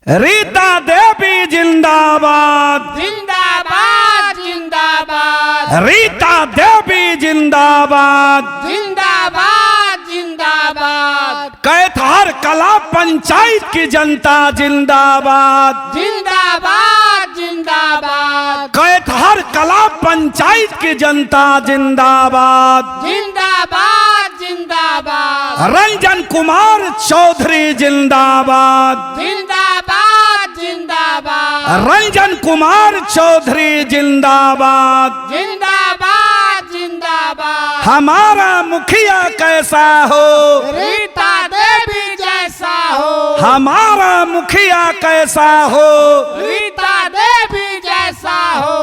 रीता देवी जिंदाबाद जिंदाबाद जिंदाबाद रीता देवी जिंदाबाद जिंदाबाद जिंदाबाद कैथार कला पंचायत की जनता जिंदाबाद जिंदाबाद जिंदाबाद कैथार कला पंचायत की जनता जिंदाबाद जिंदाबाद जिंदाबाद रंजन कुमार चौधरी जिंदाबाद जिंदाबाद जिंदाबाद रंजन कुमार चौधरी जिंदाबाद जिंदाबाद जिंदाबाद हमारा मुखिया कैसा हो रीता देवी जैसा हो हमारा मुखिया कैसा हो रीता देवी जैसा हो।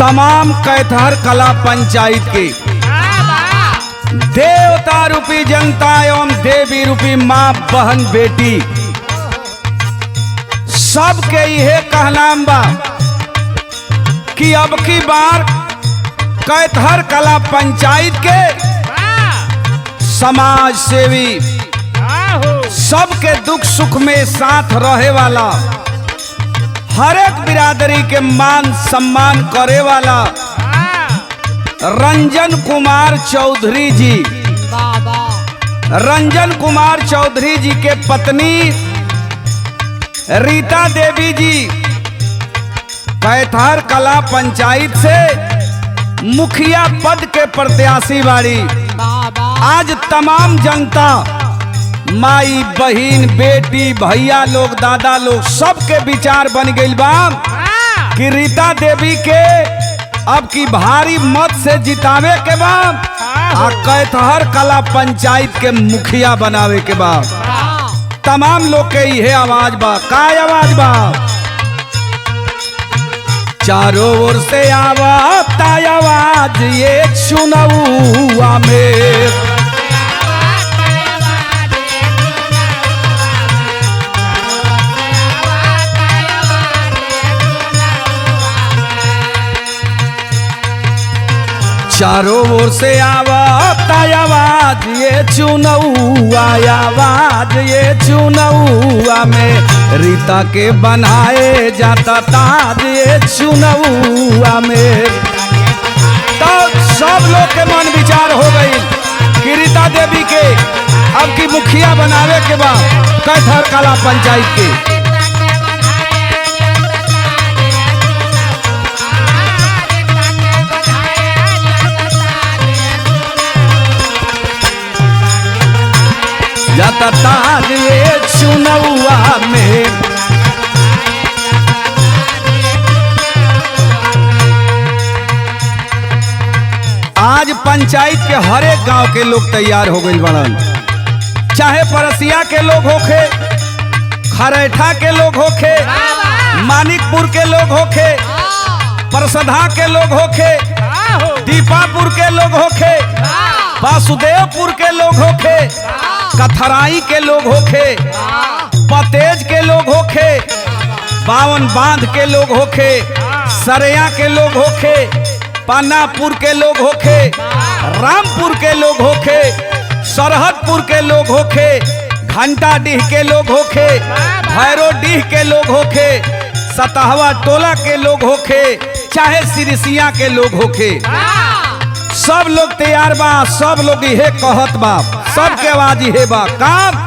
तमाम कैथार कला पंचायत की देवता रूपी जनता एवं देवी रूपी माँ बहन बेटी सबके यह कहनाम बा कि अब की बार कैथार कला पंचायत के समाज सेवी सबके दुख सुख में साथ रहे वाला हर एक बिरादरी के मान सम्मान करे वाला रंजन कुमार चौधरी जी रंजन कुमार चौधरी जी के पत्नी रीता देवी जी कैथार कला पंचायत से मुखिया पद के प्रत्याशी बाड़ी। आज तमाम जनता माई बहिन बेटी भैया लोग दादा लोग सबके विचार बन गई बा कि रीता देवी के अब की भारी मत से जितावे के बा आ कैथार कला पंचायत के मुखिया बनावे के बा। तमाम लोग के यह आवाज बा। का आवाज बा? चारों ओर से आवता आवाज ये सुनौआ में चारों ओर से आवता आवाज ये चुनौआ आवाज ये चुनौआ में रीता के बनाए जाता ताज ये चुनौआ में। तो सब लोग के मन विचार हो गई कि रीता देवी के अब की मुखिया बनावे के बाद कैथार कला पंचायत के जाता ताज ये चुनौआ में। आज पंचायत के हर एक गांव के लोग तैयार हो गए बड़न, चाहे परसिया के लोग होखे, खरैठा के लोग होखे, मानिकपुर के लोग होखे, परसधा के लोग होखे, दीपापुर के लोग होखे, वासुदेवपुर के लोग होखे, कथराई के लोग होखे, पतेज के लोग होखे, बावन बांध के लोग होखे, सरया के लोग होखे, पानापुर के लोग होखे, रामपुर के लोग होखे, सरहदपुर के लोग होखे, घंटाडीह के लोग होखे, भैरोडीह के लोग होखे, सतहवा टोला के लोग होखे, चाहे सिरसिया के लोग होखे, सब लोग तैयार बा। सब लोग इहे कहत बा, सबके आवाज इहे बा। काम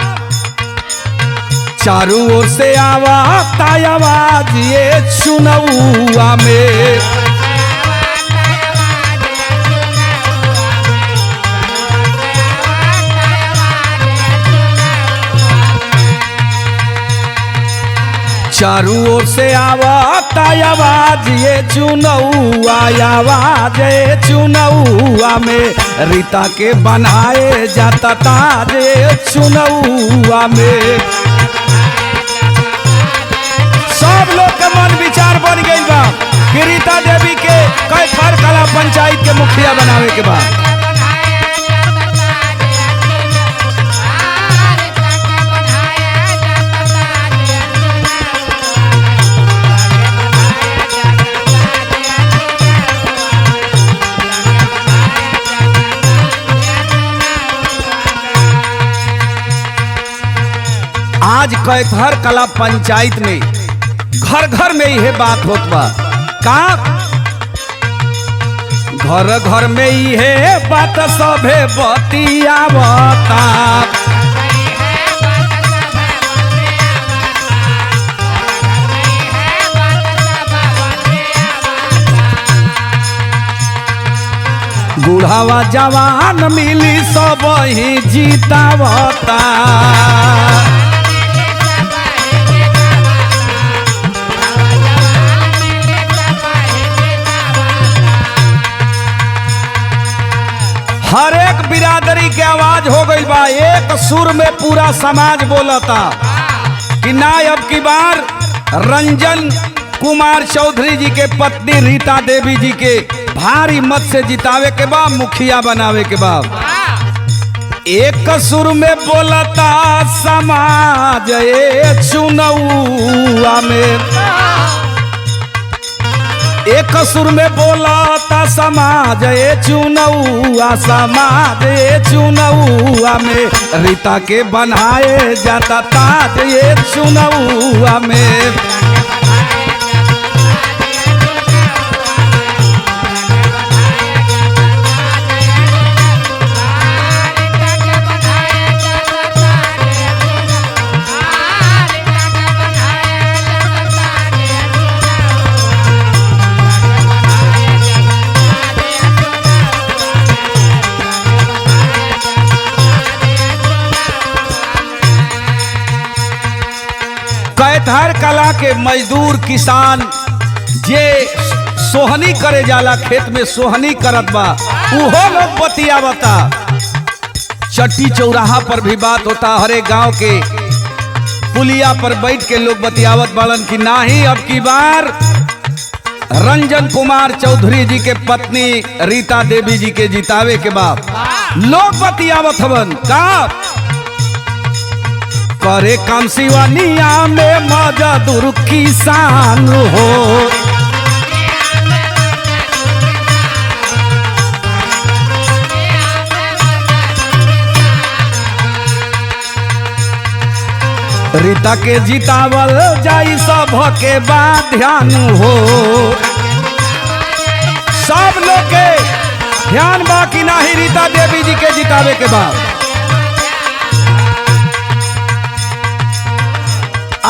चारों ओर से आवता आवाज ये सुनौआ में। चारू ओर से आवता आवाज ये चुनौआ आवाज ये चुनौआ में रीता के बनाए जाता ताज ये चुनौआ में। सब लोग के मन विचार बन गई बा कि रीता देवी के कैथर कला पंचायत के मुखिया बनावे के बाद आज कैथर कला पंचायत में घर घर में यह बात होत बा का घर घर में यह बात सभे बतियावता। बूढ़ावा जवान मिली सब ही जीतावता। हर एक बिरादरी के आवाज हो गई बा, एक सुर में पूरा समाज बोलता कि ना अब की बार रंजन कुमार चौधरी जी के पत्नी रीता देवी जी के भारी मत से जितावे के बाद मुखिया बनावे के बाद एक सुर में बोलता समाज ये चुनौआ में। एक सुर में बोलता समाज ये चुनौआ समाज ये चुनौआ में रीता के बनाए जाता ताज ये चुनौआ में। कैथर कला के मजदूर किसान जे सोहनी करे जाला खेत में सोहनी करत बा उहो लोग बतियावता। चट्टी चौराहा पर भी बात होता, हरे गांव के पुलिया पर बैठ के लोग बतियावत बालन कि नाही अब की बार रंजन कुमार चौधरी जी के पत्नी रीता देवी जी के जितावे के बाद लोग बतियावत हवन का करे काम सिवानिया में मजदूर किसान हो। रीता के जितावल जाई सब के बाद ध्यान हो। सब लोग के ध्यान बाकी नाही रीता देवी जी के जितावे के बाद।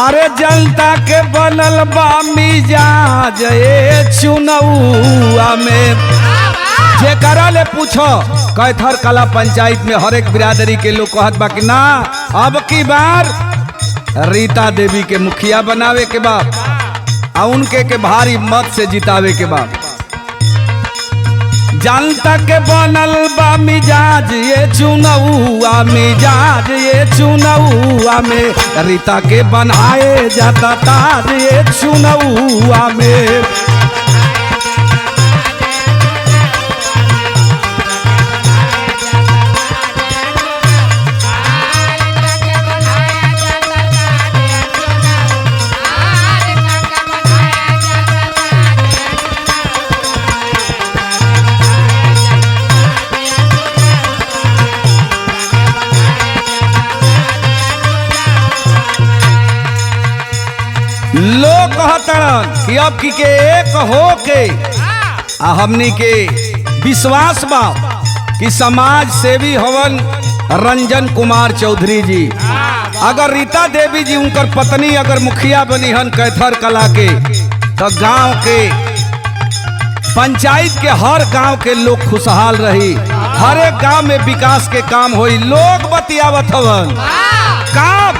अरे जनता के बनल बा मिजाज ये चुनौआ में। जेकरा ले पूछो कैथर कला पंचायत में हर एक बिरादरी के लोग कहत बा कि ना अब की बार रीता देवी के मुखिया बनावे के बाद आ उनके के भारी मत से जितावे के बाद। जनता के बनल बा मिजाज ये चुनौआ मिजाज ये चुनौआ में रीता के बनाए जाता ताज ये चुनौआ में। लोग कहतन कि अब की के एक हो के हमनी के विश्वास बा कि समाज सेवी हवन रंजन कुमार चौधरी जी। अगर रीता देवी जी उनकर पत्नी अगर मुखिया बनी हन कैथर कला के तो गांव के पंचायत के हर गांव के लोग खुशहाल रही, हर एक गांव में विकास के काम होई। लोग बतियावत हवन काम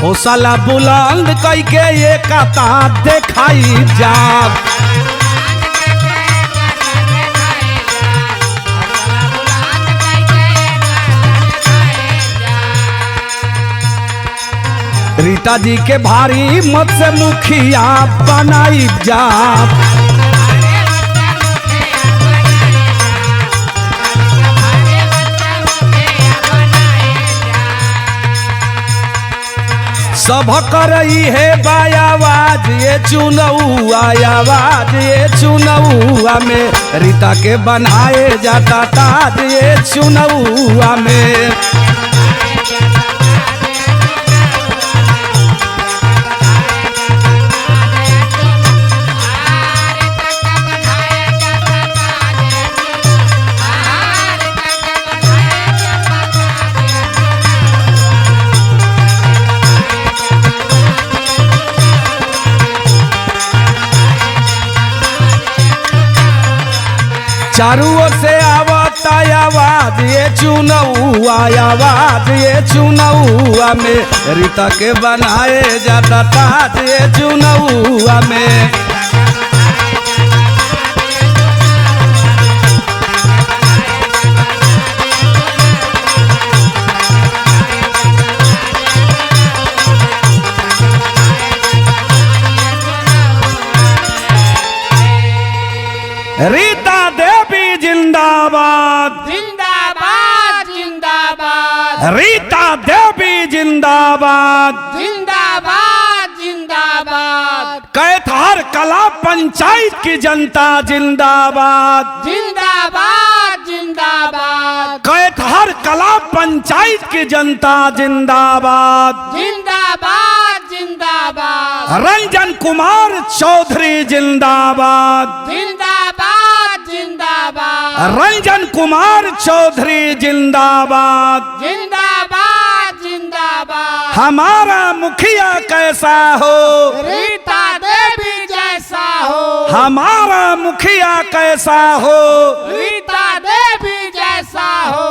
हौसला बुलंद कई के ये कता दिखाई जा। रीता जी के भारी मत से मुखिया बनाई जा। सब करई है बायावाज ये चुनौआ आवाज ये चुनौआ में रीता के बनाए जाता ताज ये चुनौआ में। चारों ओर से आवता आवाज ये चुनौआ आवाज ये चुनौआ में रीता के बनाए जाता ताज ये चुनौआ में। रीता देवी जिंदाबाद जिंदाबाद जिंदाबाद रीता देवी जिंदाबाद जिंदाबाद जिंदाबाद कैथार कला पंचायत की जनता जिंदाबाद जिंदाबाद जिंदाबाद कैथार कला पंचायत की जनता जिंदाबाद जिंदाबाद जिंदाबाद रंजन कुमार चौधरी जिंदाबाद जिंदाबाद जिंदाबाद रंजन कुमार चौधरी जिंदाबाद जिंदाबाद जिंदाबाद हमारा मुखिया कैसा हो रीता देवी जैसा हो हमारा मुखिया कैसा हो रीता देवी जैसा हो